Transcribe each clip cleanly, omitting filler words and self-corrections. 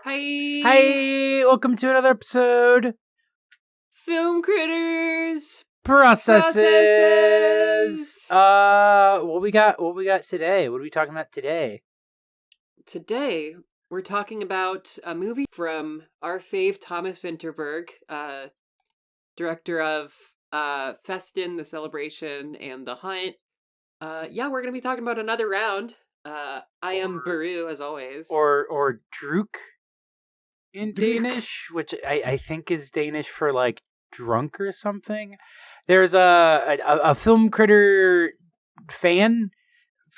Hi! Hi, welcome to another episode. Film critters! Processes. What we got today? What are we talking about today? Today, we're talking about a movie from our fave Thomas Vinterberg, director of Festin, The Celebration, and The Hunt. We're gonna be talking about Another Round. I am Baru, as always. Or Druk in Druk. Danish, which I think is Danish for like drunk or something. There's a film critter fan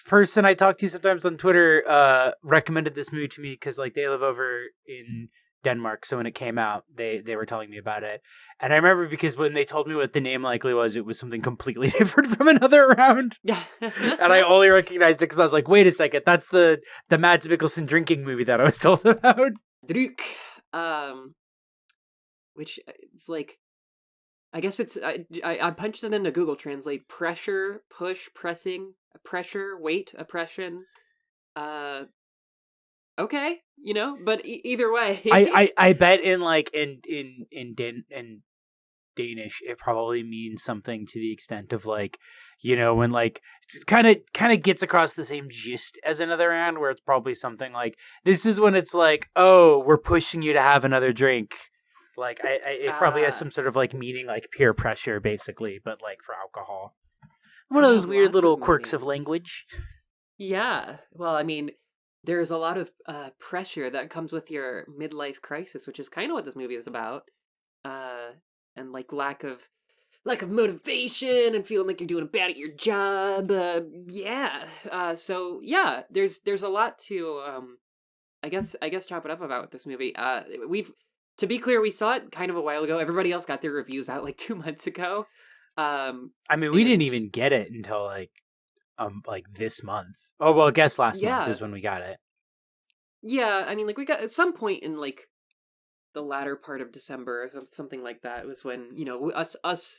person I talk to sometimes on Twitter recommended this movie to me because like they live over in Denmark, so when it came out they were telling me about it, and I remember because when they told me what the name likely was, it was something completely different from Another Round. And I only recognized it because I was like, wait a second, that's the Mads Mikkelsen drinking movie that I was told about. Druk. Which it's like, I guess it's I punched it into Google Translate: pressure, push, pressing, pressure, weight, oppression. Okay, but either way, I bet in like in Danish it probably means something to the extent of like, when like kind of gets across the same gist as Another Round, where it's probably something like, this is when it's like, oh, we're pushing you to have another drink. Like it probably has some sort of like meaning, like peer pressure basically, but like for alcohol. One of those weird little quirks of language. Yeah, well, I mean, there's a lot of pressure that comes with your midlife crisis, which is kind of what this movie is about. And like lack of motivation and feeling like you're doing bad at your job. There's a lot to I guess chop it up about with this movie. To be clear, we saw it kind of a while ago. Everybody else got their reviews out like 2 months ago. I mean, we didn't even get it until like this month. Oh well, I guess last month is when we got it. Yeah, I mean, like we got at some point in like the latter part of December or something like that. It was when us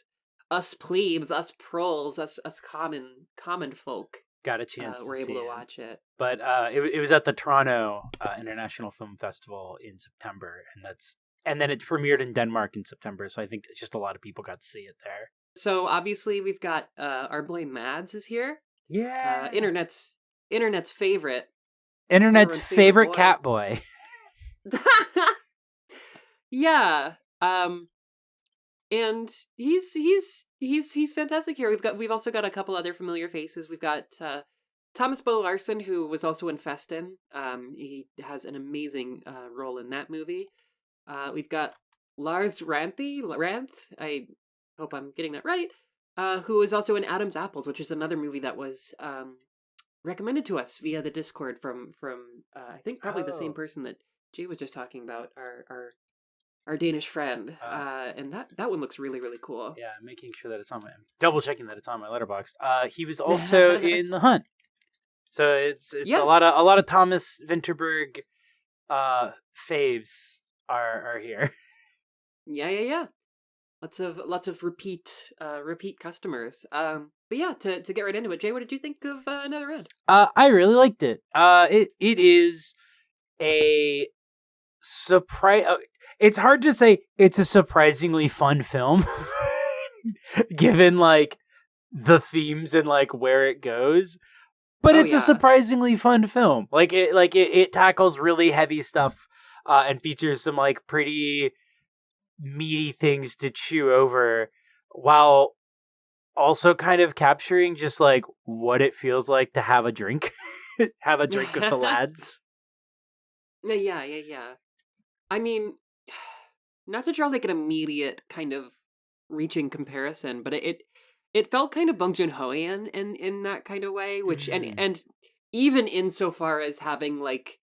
plebes, us proles, us common folk got a chance were able to watch it. But it was at the Toronto International Film Festival in September, and then it premiered in Denmark in September. So I think just a lot of people got to see it there. So obviously we've got our boy Mads is here. Yeah, internet's favorite. Internet's favorite cat boy. Yeah. And he's fantastic here. We've also got a couple other familiar faces. We've got Thomas Bo Larsen, who was also in Festin. He has an amazing role in that movie. We've got Lars Ranth. I hope I'm getting that right. Who is also in Adam's Apples, which is another movie that was recommended to us via the Discord from I think probably the same person that Jay was just talking about, our Danish friend, and that one looks really, really cool. Yeah, making sure that I'm double checking that it's on my letterbox. He was also in The Hunt, so it's yes. a lot of Thomas Vinterberg faves are here. Yeah. Lots of repeat customers. But yeah, to get right into it, Jay, what did you think of Another Round? I really liked it. It is a surprise. It's hard to say it's a surprisingly fun film, given like the themes and like where it goes. But it's a surprisingly fun film. It tackles really heavy stuff and features some like pretty meaty things to chew over, while also kind of capturing just like what it feels like to have a drink, with the lads. Yeah. I mean, not to draw like an immediate kind of reaching comparison, but it felt kind of Bong Joon-ho-ian in that kind of way, which and even insofar as having like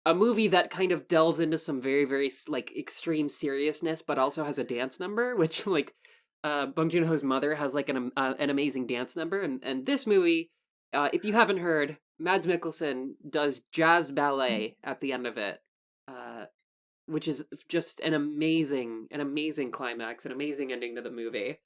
a movie that kind of delves into some very, very like extreme seriousness, but also has a dance number, which like Bong Joon-ho's Mother has like an amazing dance number, and this movie, if you haven't heard, Mads Mikkelsen does jazz ballet at the end of it, which is just an amazing climax, an amazing ending to the movie.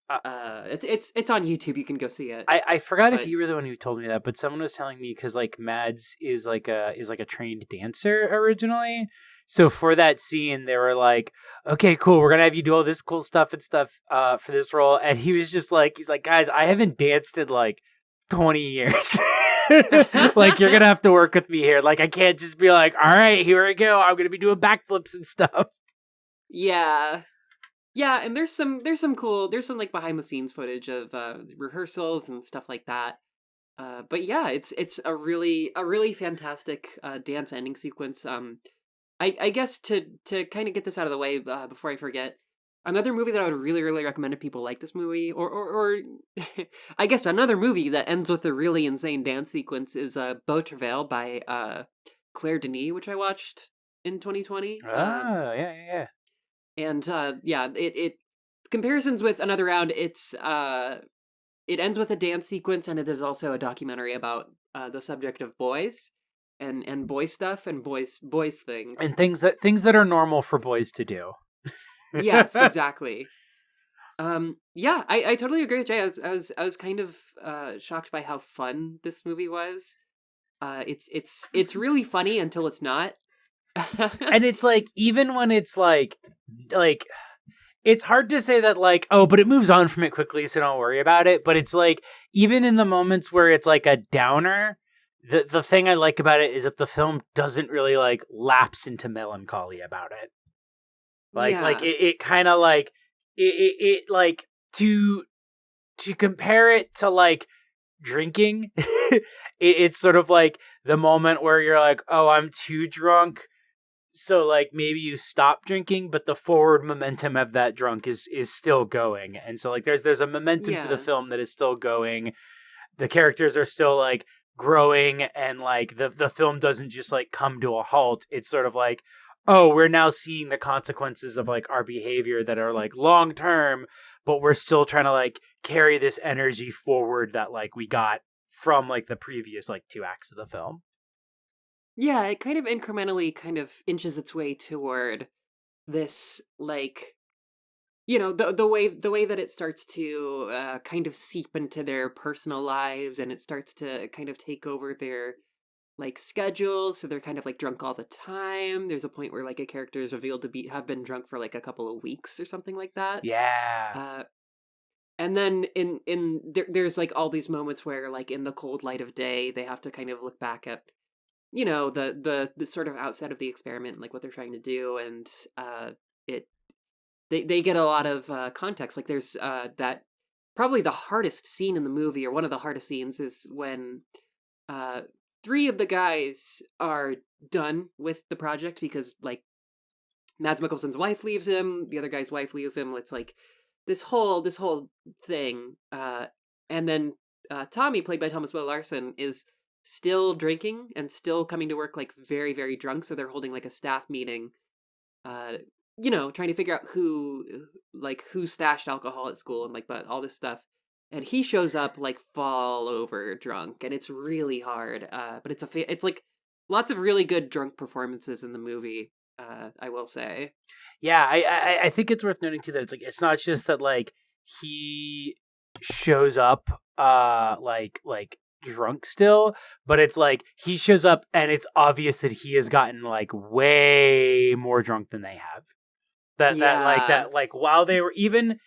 It's on YouTube. You can go see it. I forgot if you were the one who told me that, but someone was telling me because like Mads is like a trained dancer originally, So for that scene, they were like, "Okay, cool. We're gonna have you do all this cool stuff and stuff for this role." And he was just like, "He's like, guys, I haven't danced in like 20 years. Like, you're gonna have to work with me here. Like, I can't just be like, all right, here we go. I'm gonna be doing backflips and stuff." Yeah. Yeah, and there's some like behind the scenes footage of rehearsals and stuff like that. But yeah, it's a really fantastic dance ending sequence. I guess to kind of get this out of the way before I forget, another movie that I would really recommend to people like this movie, or I guess another movie that ends with a really insane dance sequence is Beau Travail by Claire Denis, which I watched in 2020. Oh, yeah. And yeah, it comparisons with Another Round. It ends with a dance sequence, and it is also a documentary about the subject of boys and boy stuff and boys things. And things that are normal for boys to do. Yes, exactly. Yeah, I totally agree with Jay. I was kind of shocked by how fun this movie was. It's really funny until it's not. And it's like, even when it's like it's hard to say that like, oh, but it moves on from it quickly, so don't worry about it. But it's like, even in the moments where it's like a downer, the thing I like about it is that the film doesn't really like lapse into melancholy about it. Like Yeah. it kind of like it like to compare it to like drinking. It's sort of like the moment where you're like, oh, I'm too drunk, so like maybe you stop drinking, but the forward momentum of that drunk is still going. And so like there's a momentum to the Yeah. film that is still going. The characters are still like growing, and like the film doesn't just like come to a halt. It's sort of like, oh, we're now seeing the consequences of like our behavior that are like long term, but we're still trying to like carry this energy forward that like we got from like the previous like 2 acts of the film. Yeah, it kind of incrementally kind of inches its way toward this like the way that it starts to kind of seep into their personal lives, and it starts to kind of take over their like schedules, so they're kind of like drunk all the time. There's a point where like a character is revealed to be have been drunk for like a couple of weeks or something like that. Yeah. uh and then there's like all these moments where like in the cold light of day they have to kind of look back at the sort of outset of the experiment, like what they're trying to do. And it they get a lot of context. Like there's that probably the hardest scene in the movie, or one of the hardest scenes, is when uh three of the guys are done with the project because like Mads Mikkelsen's wife leaves him, the other guy's wife leaves him. It's like this whole thing. And then Tommy, played by Thomas Will Larson, is still drinking and still coming to work like very drunk. So they're holding like a staff meeting, uh, trying to figure out who stashed alcohol at school and like but all this stuff. And he shows up like fall over drunk, and it's really hard. But it's like lots of really good drunk performances in the movie. I will say. Yeah, I think it's worth noting too that it's not just that like he shows up like drunk still, but it's like he shows up and it's obvious that he has gotten like way more drunk than they have. Yeah. That like while they were even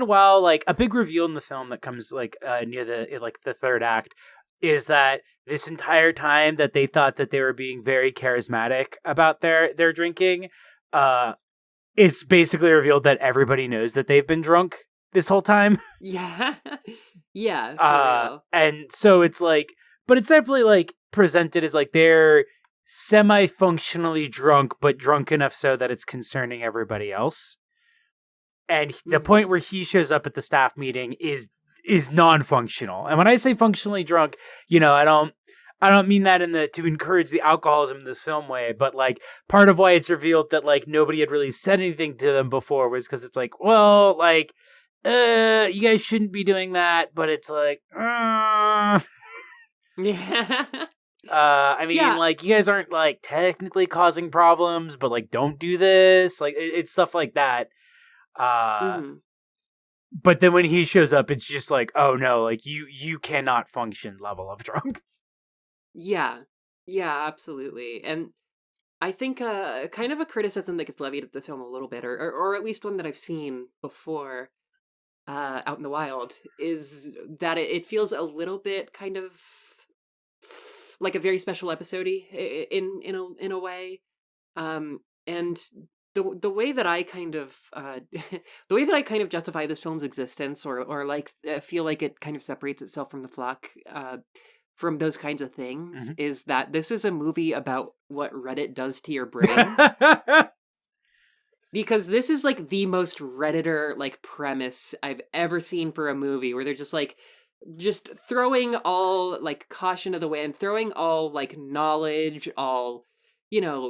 while like a big reveal in the film that comes like near the third act is that this entire time that they thought that they were being very charismatic about their drinking, uh it's basically revealed that everybody knows that they've been drunk this whole time. Yeah. Yeah, for real. And so it's like, but it's definitely like presented as like they're semi-functionally drunk, but drunk enough so that it's concerning everybody else. And the point Mhm. where he shows up at the staff meeting is non-functional. And when I say functionally drunk, I don't mean that in the to encourage the alcoholism in this film way, but like part of why it's revealed that like nobody had really said anything to them before was because it's like, well, like, you guys shouldn't be doing that, but it's like, Yeah. I mean, Yeah. like, you guys aren't like technically causing problems, but like, don't do this. Like, it's stuff like that. Uh, Mhm. but then when he shows up, it's just like, oh no, like you cannot function level of drunk. Yeah. Yeah, absolutely. And I think kind of a criticism that gets levied at the film a little bit, or at least one that I've seen before out in the wild, is that it feels a little bit kind of like a very special episode in a way. And the way that I kind of the way that I kind of justify this film's existence, or like feel like it kind of separates itself from the flock, from those kinds of things, Mhm. is that this is a movie about what Reddit does to your brain. Because this is like the most Redditor like premise I've ever seen for a movie, where they're just like just throwing all like caution to the wind, throwing all like knowledge, all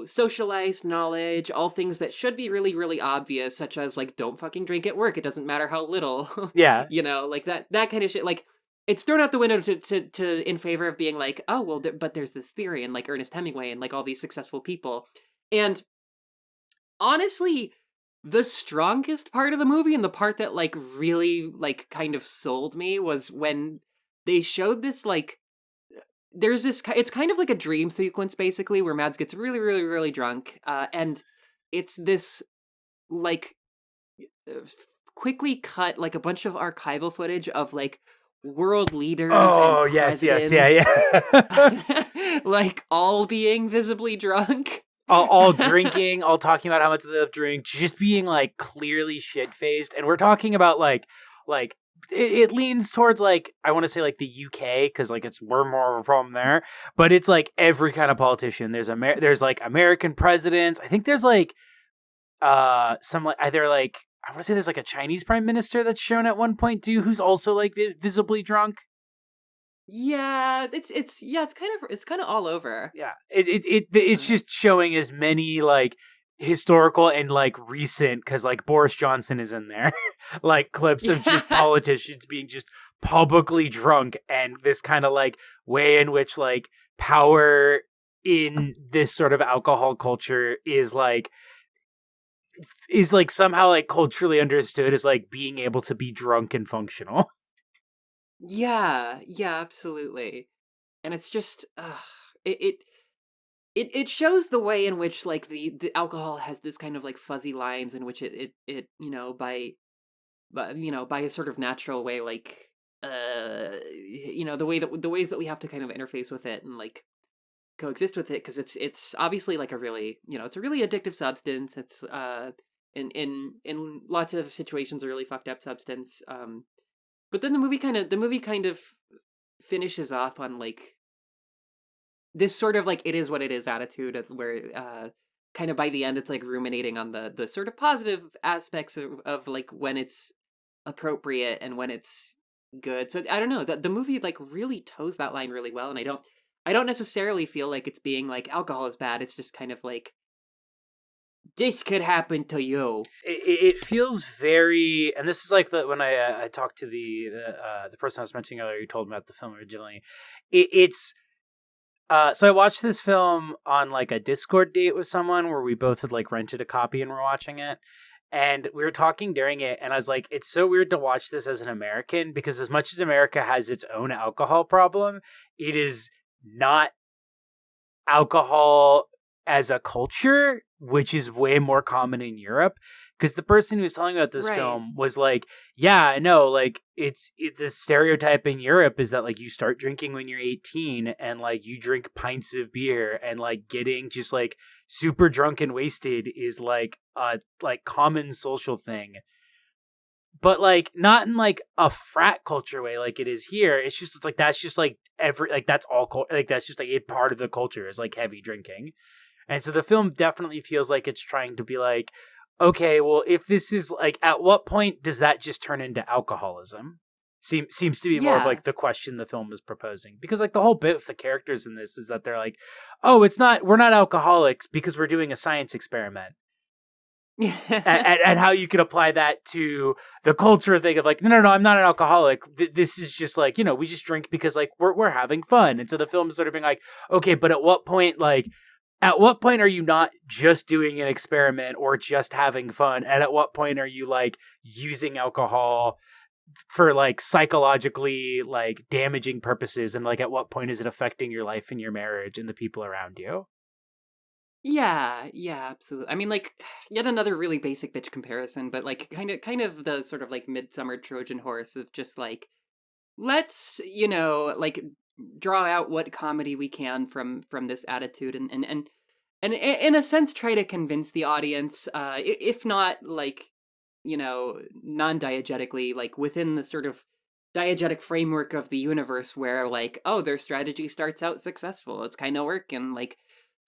socialized knowledge, all things that should be really really obvious, such as like don't fucking drink at work. It doesn't matter how little, Yeah. like that kind of shit. Like it's thrown out the window to in favor of being like, oh well, but there's this theory, and like Ernest Hemingway and like all these successful people. And honestly, the strongest part of the movie, and the part that like really like kind of sold me, was when they showed this like there's this it's kind of like a dream sequence basically, where Mads gets really really really drunk, and it's this like uh, quickly cut like a bunch of archival footage of like world leaders and Oh, yes, yes, yeah, presidents yeah. like all being visibly drunk. all drinking, all talking about how much they love drink, just being like clearly shit faced. And we're talking about like it leans towards like I want to say like the UK because like we're more of a problem there, but it's like every kind of politician. There's like American presidents. I think there's like some like either like I want to say there's like a Chinese prime minister that's shown at one point too, who's also like visibly drunk. Yeah, it's kind of all over. Yeah, it's Uh, just showing as many like historical and like recent because like Boris Johnson is in there, like clips of just yeah. politicians being just publicly drunk, and this kind of like way in which like power in this sort of alcohol culture is like somehow like culturally understood as like being able to be drunk and functional. Yeah, yeah, absolutely. And it's just it, it it shows the way in which like the alcohol has this kind of like fuzzy lines in which it by a sort of natural way, like the ways that we have to kind of interface with it and like coexist with it, because it's obviously like a really, it's a really addictive substance. It's in lots of situations a really fucked up substance. But then the movie kind of finishes off on like this sort of like it is what it is attitude of where kind of by the end it's like ruminating on the sort of positive aspects of like when it's appropriate and when it's good. So I don't know, the movie like really toes that line really well, and I don't necessarily feel like it's being like alcohol is bad. It's just kind of like this could happen to you. It feels very, and this is like when I talked to the person I was mentioning earlier who told me about the film originally. It's so I watched this film on like a Discord date with someone where we both had like rented a copy and were watching it. And we were talking during it, and I was like, it's so weird to watch this as an American because as much as America has its own alcohol problem, it is not alcohol as a culture, which is way more common in Europe. Because the person who was telling me about this Right. film was like, "Yeah, I know. Like, the stereotype in Europe is that like you start drinking when you're 18, and like you drink pints of beer, and like getting just like super drunk and wasted is like a like common social thing." But like not in like a frat culture way like it is here. It's like that's just like every like that's all like that's just like a part of the culture is like heavy drinking. And so the film definitely feels like it's trying to be like, okay, well, if this is like, at what point does that just turn into alcoholism? Seems to be more of Yeah. like the question the film is proposing, because like the whole bit with the characters in this is that they're like, oh, we're not alcoholics because we're doing a science experiment. And how you could apply that to the culture thing of like, no, I'm not an alcoholic. This is just like, we just drink because like we're having fun. And so the film is sort of being like, okay, but at what point are you not just doing an experiment or just having fun? And at what point are you like using alcohol for like psychologically like damaging purposes? And like at what point is it affecting your life and your marriage and the people around you? Yeah, absolutely. I mean, like, yet another really basic bitch comparison, but like, kind of the sort of like midsummer Trojan horse of just like, let's, like, draw out what comedy we can from this attitude, and in a sense, try to convince the audience, if not like, non-diegetically, like within the sort of diegetic framework of the universe where like, oh, their strategy starts out successful, it's kind of working, like,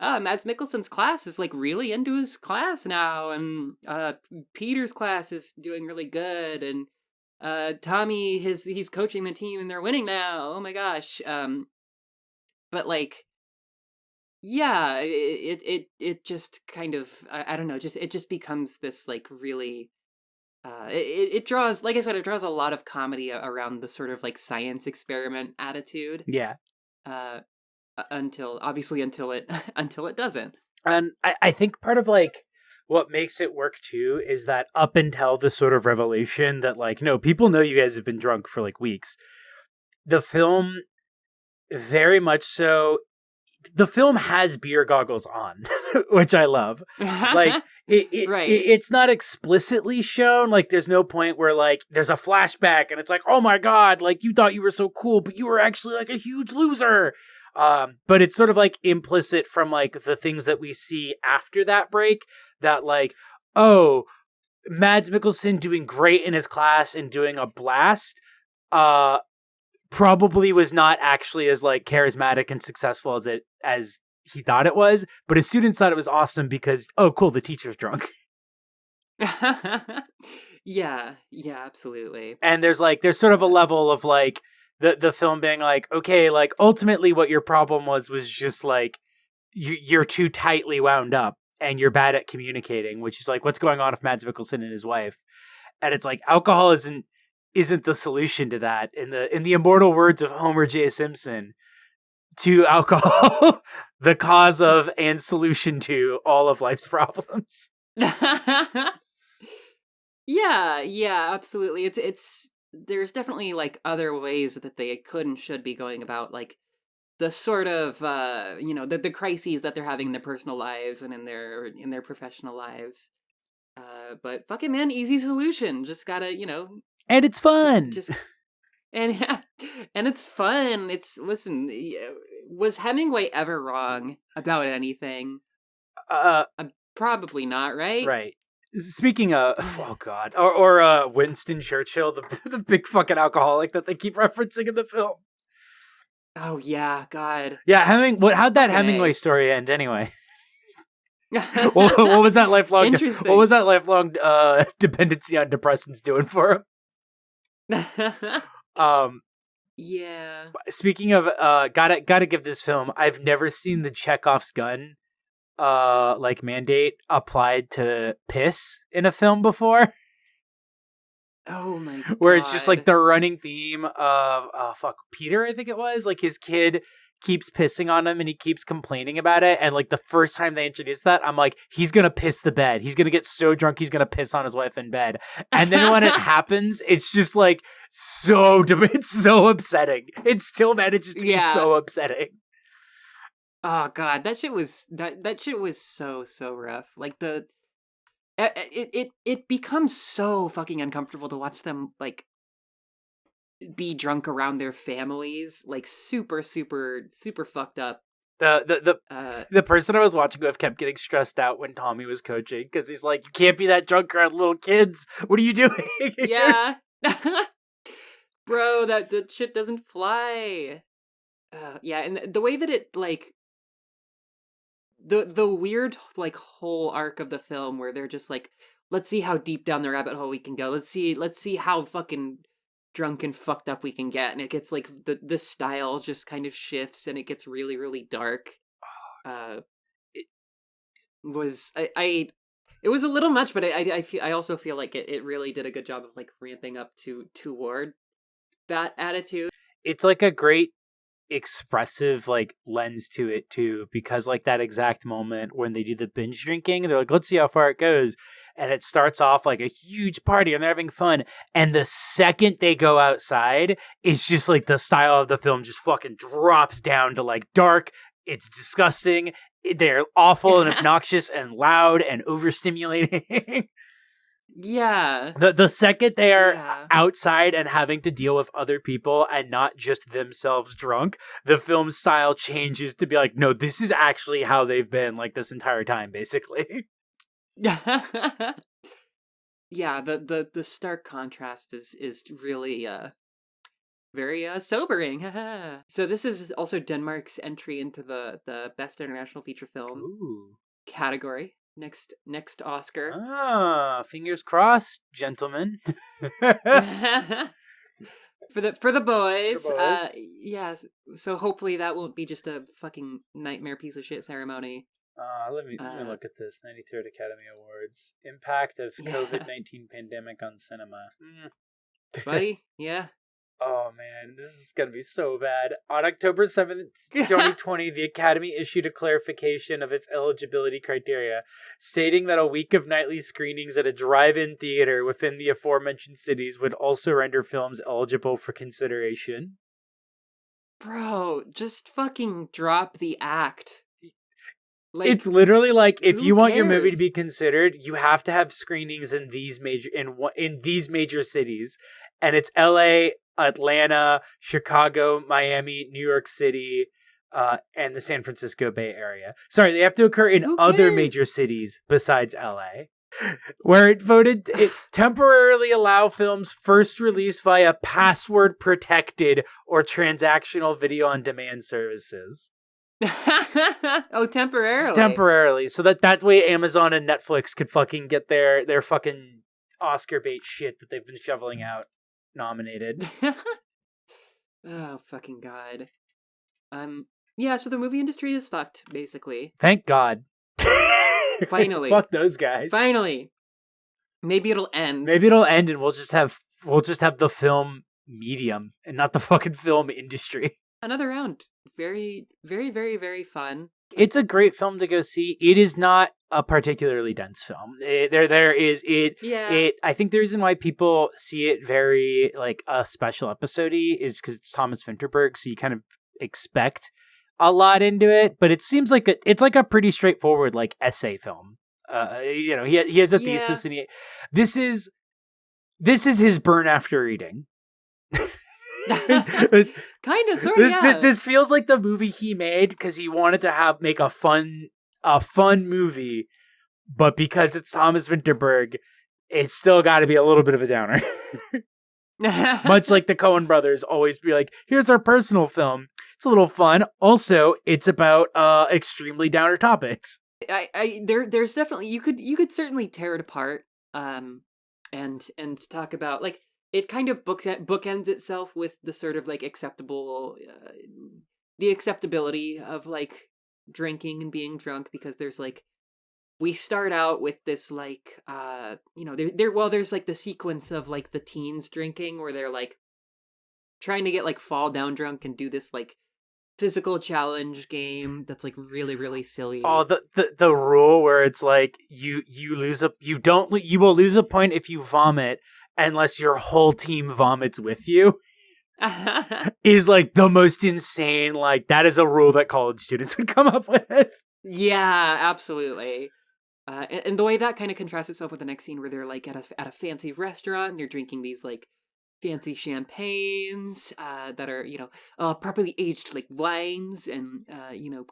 Mads Mikkelsen's class is like really into his class now, and Peter's class is doing really good, and Tommy, he's coaching the team and they're winning now, oh my gosh. But like, yeah, it just kind of, I don't know, just it just becomes this like really, it draws, like I said, it draws a lot of comedy around the sort of like science experiment attitude, Yeah. uh until it until it doesn't. And I think part of like what makes it work too is that up until the sort of revelation that like, no, people know you guys have been drunk for like weeks, the film very much so, the film has beer goggles on, which I love. Like Right. it's not explicitly shown. Like there's no point where like there's a flashback and it's like, oh my god, like you thought you were so cool, but you were actually like a huge loser. But it's sort of like implicit from like the things that we see after that break that like, oh, Mads Mikkelsen doing great in his class and doing a blast. Probably was not actually as like charismatic and successful as he thought it was, but his students thought it was awesome because, oh cool, the teacher's drunk. Yeah, absolutely. And there's sort of a level of like the film being like, okay, like ultimately what your problem was just like you're too tightly wound up and you're bad at communicating, which is like what's going on with Mads Mikkelsen and his wife. And it's like alcohol isn't the solution to that. In the immortal words of Homer J. Simpson, to alcohol, the cause of and solution to all of life's problems. Yeah, absolutely. It's there's definitely like other ways that they could and should be going about like the sort of the crises that they're having in their personal lives and in their professional lives. But fucking man, easy solution. Just gotta, And it's fun. just and and it's fun. It's listen. Was Hemingway ever wrong about anything? Probably not, right? Right. Speaking of, oh god, or Winston Churchill, the big fucking alcoholic that they keep referencing in the film. Oh yeah, God. Yeah, how'd that Fucking Hemingway A. story end anyway? what was that lifelong? Interesting. What was that lifelong dependency on depressants doing for him? Yeah. Speaking of, gotta give this film. I've never seen the Chekhov's gun, like mandate applied to piss in a film before. Oh my God. Where it's just like the running theme of Peter, I think it was, like his kid keeps pissing on him and he keeps complaining about it, and like the first time they introduced that, I'm like, he's gonna piss the bed, he's gonna get so drunk he's gonna piss on his wife in bed, and then when it happens, it's just like it's so upsetting. It still manages to be so upsetting. Oh God, that shit was so rough. Like it becomes so fucking uncomfortable to watch them like be drunk around their families, like super fucked up. The person I was watching with kept getting stressed out when Tommy was coaching because he's like, you can't be that drunk around little kids. What are you doing? Yeah. Bro, that shit doesn't fly. Yeah, and the way that it like the weird like whole arc of the film where they're just like, let's see how deep down the rabbit hole we can go. Let's see how fucking drunk and fucked up we can get, and it gets like the style just kind of shifts and it gets really dark. It was it was a little much, but I also feel like it really did a good job of like ramping up toward that attitude. It's like a great expressive like lens to it too, because like that exact moment when they do the binge drinking, they're like, let's see how far it goes, and it starts off like a huge party and they're having fun, and the second they go outside, it's just like the style of the film just fucking drops down to like dark. It's disgusting. they're awful and obnoxious and loud and overstimulating. Yeah. The second they are Yeah. outside and having to deal with other people and not just themselves drunk, the film style changes to be like, no, this is actually how they've been like this entire time, basically. Yeah, the stark contrast is really very sobering. So this is also Denmark's entry into the best international feature film Ooh. category. Next Oscar. Ah, fingers crossed, gentlemen. For the boys. For boys. Yes. So hopefully that won't be just a fucking nightmare piece of shit ceremony. Let me look at this. 93rd Academy Awards. Impact of COVID-19 pandemic on cinema. Buddy, yeah. Oh man, this is gonna be so bad. On October 7th, 2020, the Academy issued a clarification of its eligibility criteria, stating that a week of nightly screenings at a drive-in theater within the aforementioned cities would also render films eligible for consideration. Bro, just fucking drop the act. Like, it's literally like, if you want your movie to cares? be considered, you have to have screenings in these major cities, and it's LA, Atlanta, Chicago, Miami, New York City, and the San Francisco Bay Area. Sorry, they have to occur in other major cities besides LA. Where it temporarily allow films first released via password protected or transactional video on demand services. Oh, temporarily. Just temporarily, so that way Amazon and Netflix could fucking get their fucking Oscar bait shit that they've been shoveling out nominated. Oh, fucking God. Yeah, so the movie industry is fucked, basically. Thank God. Finally. Fuck those guys. Finally. Maybe it'll end. Maybe it'll end and we'll just have the film medium and not the fucking film industry. Another round. Very, very, very, very fun. It's a great film to go see. It is not a particularly dense film. I think the reason why people see it very like a special episode-y is because it's Thomas Vinterberg, so you kind of expect a lot into it. But it seems like it's like a pretty straightforward like essay film. He has a thesis, and this is his burn after reading. Kind of, sort of. Yeah. This feels like the movie he made because he wanted to make a fun movie, but because it's Thomas Vinterberg, it's still got to be a little bit of a downer. Much like the Coen brothers always be like, "Here's our personal film. It's a little fun. Also, it's about extremely downer topics." There's definitely you could certainly tear it apart, and talk about like. It kind of bookends itself with the sort of like the acceptability of like drinking and being drunk, because there's like, we start out with this like, there's like the sequence of like the teens drinking where they're like trying to get like fall down drunk and do this like physical challenge game that's like really, really silly. Oh, the rule where it's like you will lose a point if you vomit, unless your whole team vomits with you, is like the most insane. Like, that is a rule that college students would come up with. Yeah, absolutely. And the way that kind of contrasts itself with the next scene where they're like at a fancy restaurant and they're drinking these like fancy champagnes that are properly aged like wines, and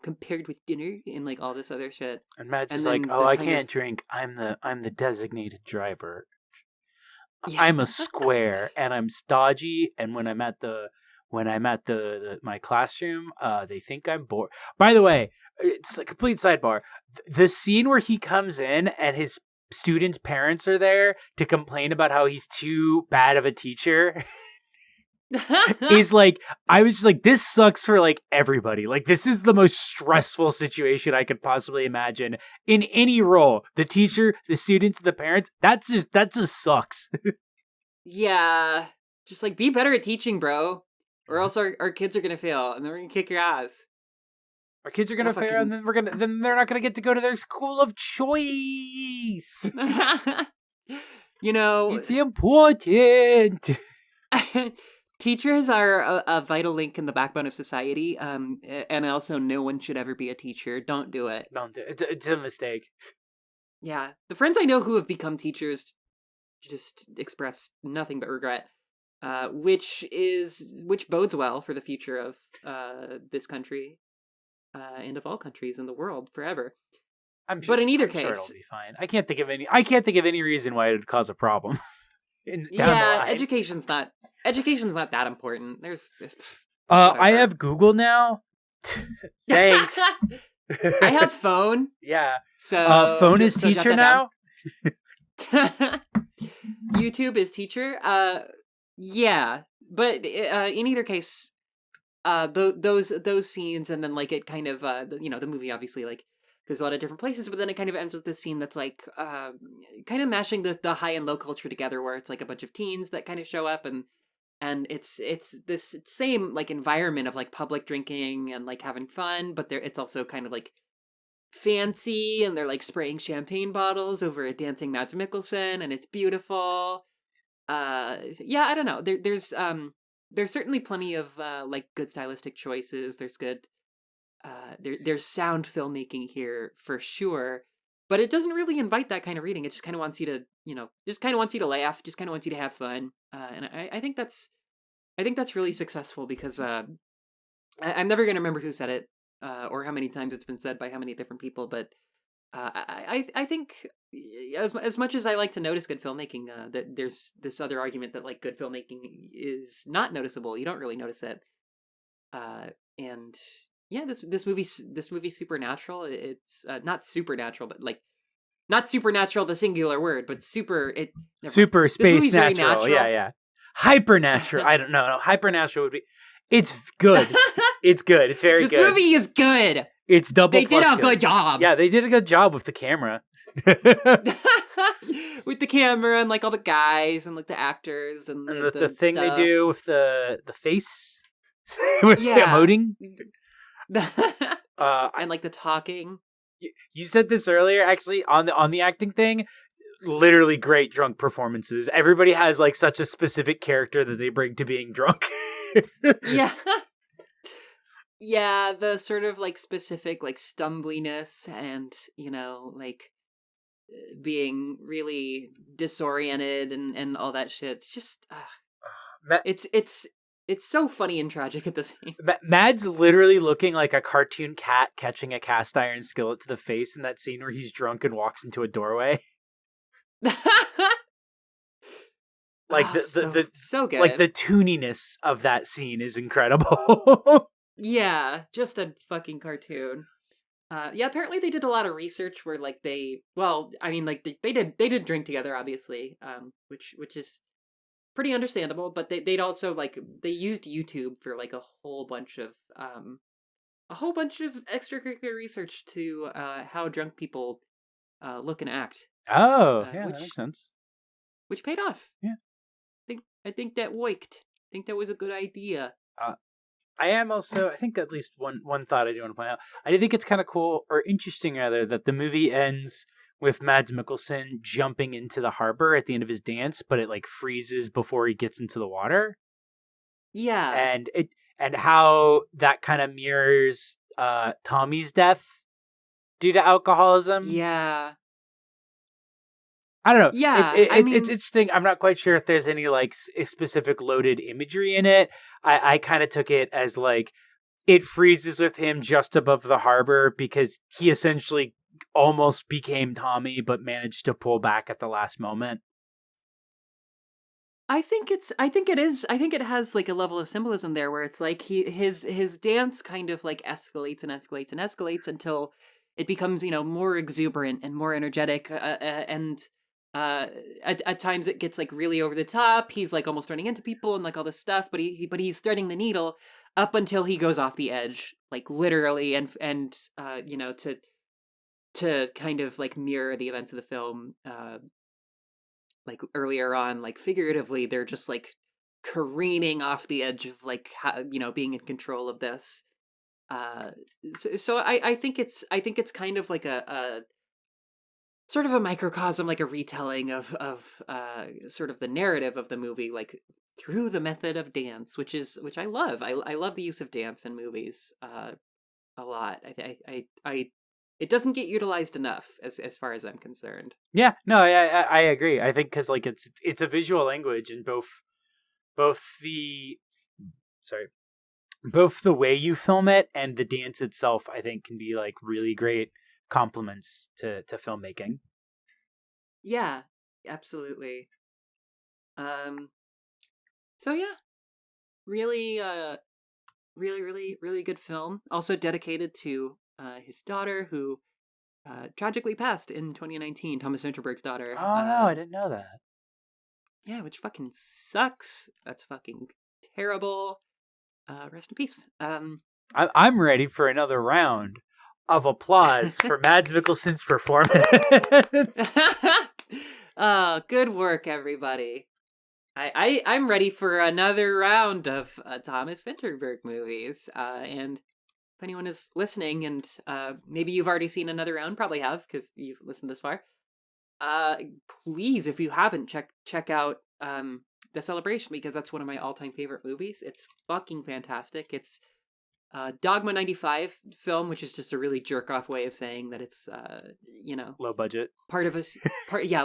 compared with dinner and like all this other shit. And Matt's is like, "Oh, I can't drink. I'm the designated driver. Yeah. I'm a square and I'm stodgy, and when I'm at my classroom, they think I'm bored." By the way, it's a complete sidebar. The scene where he comes in and his students' parents are there to complain about how he's too bad of a teacher is like, I was just like, this sucks for like everybody. Like, this is the most stressful situation I could possibly imagine in any role. The teacher, the students, the parents, that just sucks. Yeah. Just like, be better at teaching, bro. Or else our kids are gonna fail and then we're gonna kick your ass. Our kids are gonna fail and then they're not gonna get to go to their school of choice. It's important. Teachers are a vital link in the backbone of society. And also, no one should ever be a teacher. Don't do it. Don't do it. It's a mistake. Yeah, the friends I know who have become teachers just express nothing but regret, which bodes well for the future of this country and of all countries in the world forever. But in either I'm sure it'll case, be fine. I can't think of any reason why it would cause a problem down the yeah, line. education's not that important. There's I whatever. have Google now. Thanks. I have phone, Yeah. so Phone is so jot teacher that down. now. YouTube is teacher. Yeah, but in either case, those scenes, and then like it kind of the movie obviously like goes a lot of different places, but then it kind of ends with this scene that's like kind of mashing the high and low culture together, where it's like a bunch of teens that kind of show up, and it's this same like environment of like public drinking and like having fun, but there it's also kind of like fancy, and they're like spraying champagne bottles over a dancing Mads Mikkelsen, and it's beautiful. Yeah, I don't know. There's certainly plenty of like good stylistic choices. There's good there's sound filmmaking here for sure, but it doesn't really invite that kind of reading. It just kind of wants you to, just kind of wants you to laugh, just kind of wants you to have fun. And I think that's really successful because I'm never gonna remember who said it or how many times it's been said by how many different people, but I think as much as I like to notice good filmmaking, that there's this other argument that like good filmmaking is not noticeable. You don't really notice it, and yeah, this movie's supernatural. It's not supernatural, but like not supernatural, the singular word, but super. It never mind. Super This space movie's very natural. Yeah, natural. yeah. Hypernatural. I don't know. No, hypernatural would be. It's good. It's good. It's very This good. movie is good. It's double They did plus a good job. Yeah, they did a good job with the camera. With the camera and like all the guys and like the actors and And the the thing they stuff. do with the face with the Yeah. emoting. And like the talking. You said this earlier, actually, on the acting thing. Literally great drunk performances. Everybody has like such a specific character that they bring to being drunk. Yeah. Yeah, the sort of like specific like stumbliness and, like being really disoriented and all that shit. It's just Ma- it's so funny and tragic at the same. Mad's literally looking like a cartoon cat catching a cast iron skillet to the face in that scene where he's drunk and walks into a doorway. Like so good. like the tuniness of that scene is incredible. Yeah, just a fucking cartoon. Yeah, apparently they did a lot of research where like I mean like they did drink together obviously, which is pretty understandable, but they'd also like they used YouTube for like a whole bunch of extracurricular research to how drunk people look and act, Oh, yeah, that which makes sense. paid off. Yeah. I think that worked. I think that was a good idea. Uh, I think at least one thought I do want to point out. I do think it's kind of cool, or interesting rather, that the movie ends with Mads Mikkelsen jumping into the harbor at the end of his dance, but it like freezes before he gets into the water. Yeah. And how that kind of mirrors Tommy's death due to alcoholism. Yeah. I don't know. Yeah. I It's mean, interesting. I'm not quite sure if there's any like specific loaded imagery in it. I kind of took it as like it freezes with him just above the harbor because he essentially almost became Tommy, but managed to pull back at the last moment. I think it has like a level of symbolism there where it's like his dance kind of like escalates and escalates and escalates until it becomes, more exuberant and more energetic, and at times it gets like really over the top. He's like almost running into people and like all this stuff, but he's threading the needle up until he goes off the edge, like literally, and to kind of like mirror the events of the film. Like earlier on, like figuratively, they're just like careening off the edge of like being in control of this. Uh, so I think it's kind of like sort of a microcosm, like a retelling of sort of the narrative of the movie, like through the method of dance, which I love. I love the use of dance in movies a lot. I it doesn't get utilized enough as far as I'm concerned. Yeah, no, I agree. I think because like it's a visual language, and both the sorry both the way you film it and the dance itself, I think, can be like really great complements to filmmaking. Yeah, absolutely. Um, so yeah, really, really good film. Also dedicated to his daughter, who tragically passed in 2019. Thomas Vinterberg's daughter. Oh no, I didn't know that. Yeah, which fucking sucks. That's fucking terrible. Rest in peace. I'm ready for another round of applause for Mads Mikkelsen's performance. Good work, everybody. I'm ready for another round of Thomas Vinterberg movies. And if anyone is listening, and maybe you've already seen another round, probably have because you've listened this far. Uh, Please, if you haven't, check out The Celebration, because that's one of my all-time favorite movies. It's fucking fantastic. It's Dogma 95 film, which is just a really jerk off way of saying that it's Low budget. part of a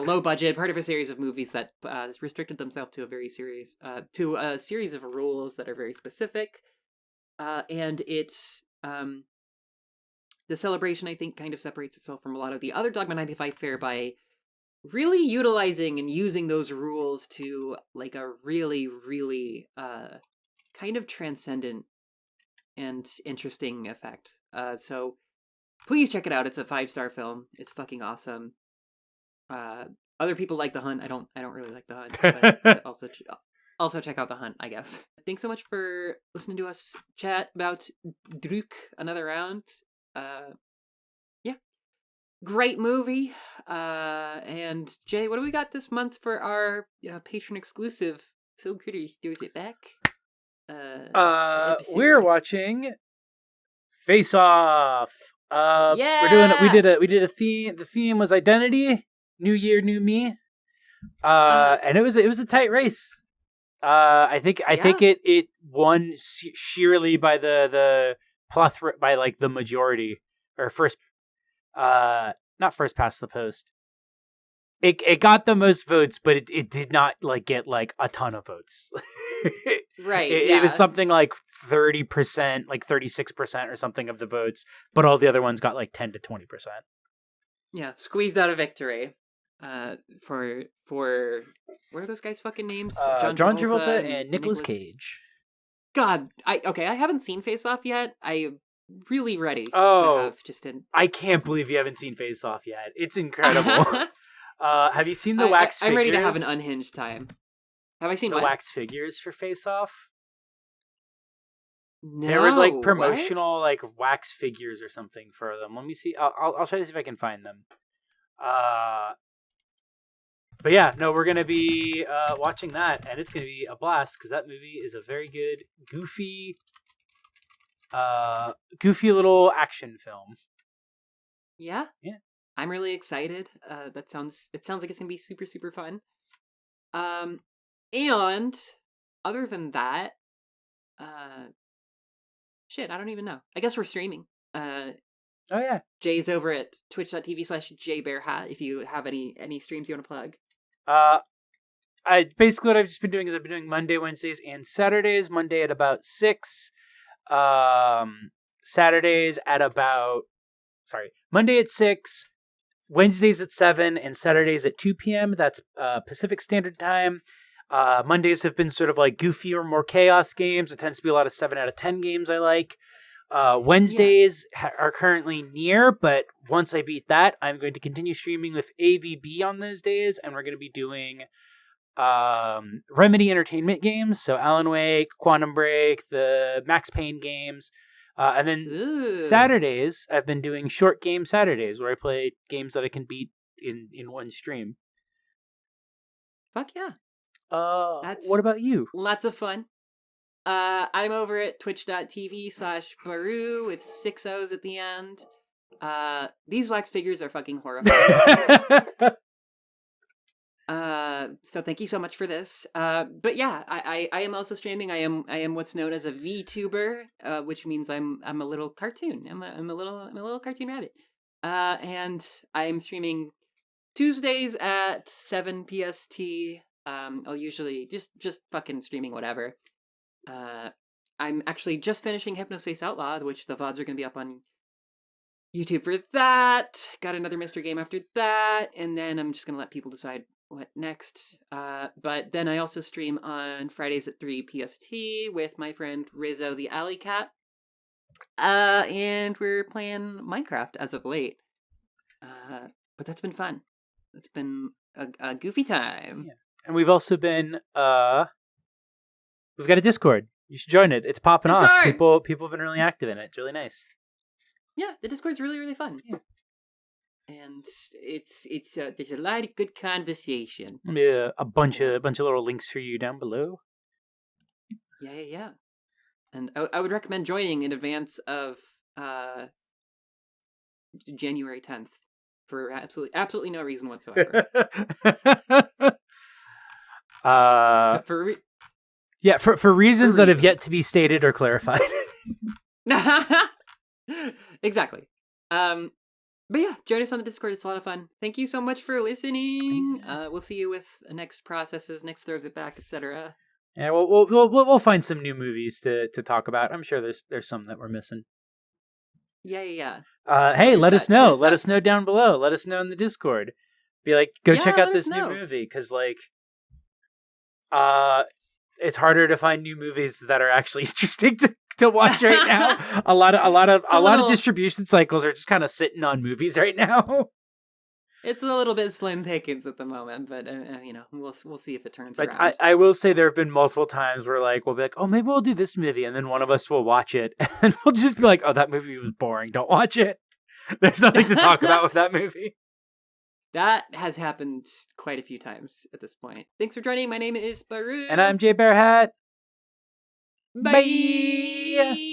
low budget, part of a series of movies that restricted themselves to a series of rules that are very specific. And The Celebration, I think, kind of separates itself from a lot of the other Dogma 95 fare by really utilizing and using those rules to like a really kind of transcendent and interesting effect. So please check it out. It's a 5-star film. It's fucking awesome. Uh, Other people like The Hunt. I don't really like The Hunt, but also check out The Hunt, I guess. Thanks so much for listening to us chat about Druk another round. Yeah, great movie. And Jay, what do we got this month for our patron exclusive Film Critters Does It Back We're episode? watching Face Off. Yeah. We did a theme. The theme was identity. New year, new me. And it was a tight race. I think Yeah. it won sheerly by the plethora, by like the majority, or first not first past the post. It got the most votes, but it did not like get like a ton of votes. Right. It was Yeah. something like 30%, like 36% or something of the votes, but all the other ones got like 10 to 20%. Yeah. Squeezed out a victory. For what are those guys' fucking names? John John Travolta Travolta and and Nicolas Cage. God, I haven't seen Face Off yet. I'm really ready to Oh, have just an. I can't believe you haven't seen Face Off yet. It's incredible. Have you seen the wax figures? I'm ready to have an unhinged time. Have I seen the what? wax figures for Face Off? No. There was like what? promotional like wax figures or something for them. Let me see. I'll try to see if I can find them. But yeah, no, we're gonna be watching that, and it's gonna be a blast because that movie is a very good, goofy little action film. Yeah. Yeah. I'm really excited. It sounds like it's gonna be super fun. And other than that, shit, I don't even know. I guess we're streaming. Oh yeah. Jay's over at twitch.tv/jbearhat if you have any streams you want to plug. I basically what I've just been doing is I've been doing Monday, Wednesdays, and Saturdays. Monday at about 6. Saturdays at about Monday at 6, Wednesdays at 7, and Saturdays at 2 p.m. That's Pacific Standard Time. Mondays have been sort of like goofier, more chaos games. It tends to be a lot of 7 out of 10 games I like. Wednesdays are currently near, but once I beat that, I'm going to continue streaming with AVB on those days, and we're going to be doing Remedy Entertainment games, so Alan Wake, Quantum Break, the Max Payne games. And then Ooh. Saturdays, I've been doing short game Saturdays, where I play games that I can beat in one stream. Fuck yeah. That's what about you? lots of fun. I'm over at twitch.tv/Baru with 6 O's at the end. These wax figures are fucking horrifying. So thank you so much for this. But yeah, I am also streaming. I am what's known as a VTuber, which means I'm a little cartoon. I'm a little cartoon rabbit. And I'm streaming Tuesdays at 7 PST. I'll usually just fucking streaming whatever. Uh, I'm actually just finishing Hypnospace Outlaw, which the VODs are going to be up on YouTube for that. Got another mystery game after that, and then I'm just gonna let people decide what next. But then I also stream on Fridays at 3 PST with my friend Rizzo the Alley Cat. And we're playing Minecraft as of late. But that's been fun. It's been a goofy time. Yeah. And we've also been we've got a Discord. You should join it. It's popping Discord! off. People have been really active in it. It's really nice. Yeah, the Discord's really, really fun. Yeah. And it's there's a lot of good conversation. Yeah, a bunch of little links for you down below. Yeah. And I would recommend joining in advance of January 10th for absolutely no reason whatsoever. For reasons that have yet to be stated or clarified. Exactly. But yeah, join us on the Discord. It's a lot of fun. Thank you so much for listening. We'll see you with next processes, next throws it back, etc. Yeah, we'll find some new movies to talk about. I'm sure there's some that we're missing. Yeah. Hey, let us know. Let us know down below. Let us know in the Discord. Be like, go check out this new movie, because it's harder to find new movies that are actually interesting to watch right now. A lot of distribution cycles are just kind of sitting on movies right now. It's a little bit slim pickings at the moment, but we'll see if it turns around. I will say there have been multiple times where we'll be like, oh, maybe we'll do this movie, and then one of us will watch it, and we'll just be like, oh, that movie was boring. Don't watch it. There's nothing to talk about with that movie. That has happened quite a few times at this point. Thanks for joining. My name is Baru. And I'm Jay Bearhat. Bye!